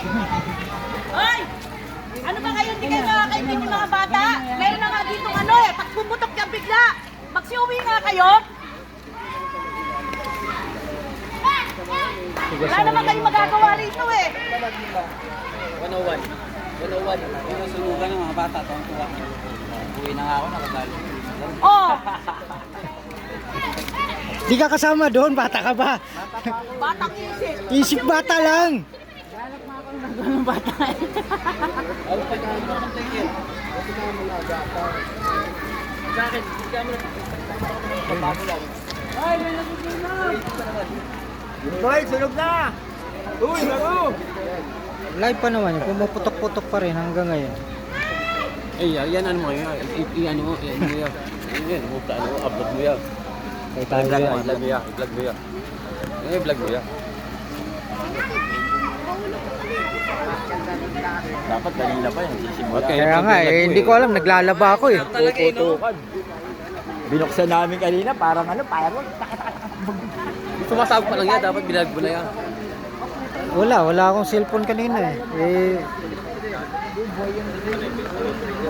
Hoy! Ano ba kayo? Hindi kayo nakakaintindi ng mga bata? Meron na nga dito ano eh, pag pumutok ka bigla, magsiuwi nga kayo. Wala naman kayong magagawa rito eh. 101. 101. Yung sunugan ng mga bata, tuwang-tuwa. Uwi na nga ako, nakagalo. Oh, Di ka kasama doon, bata ka ba? batang isip. Isip bata lang. Anong bata eh? Ano pa ka ng tingin? Sa akin, hindi mo na. Papapo lang. Ay, may nasusunod na! Boy, sunog na! Uy, laro! Live pa naman yun, pumuputok-putok pa rin hanggang ngayon. Eh, yan ano mo yan. Ano mo yan. Yan, upload mo yan. Kaya tayo I-vlog mo yan. I-vlog mo yan. I-vlog mo yan. Dapat kanina pa yan. Kaya nga eh, hindi ko alam, naglalaba ako eh. Puputukan. Binuksan namin kanina, parang ano, parang Sumasabog pa lang yan. Dapat binag mo na yan. Wala akong cellphone kanina eh.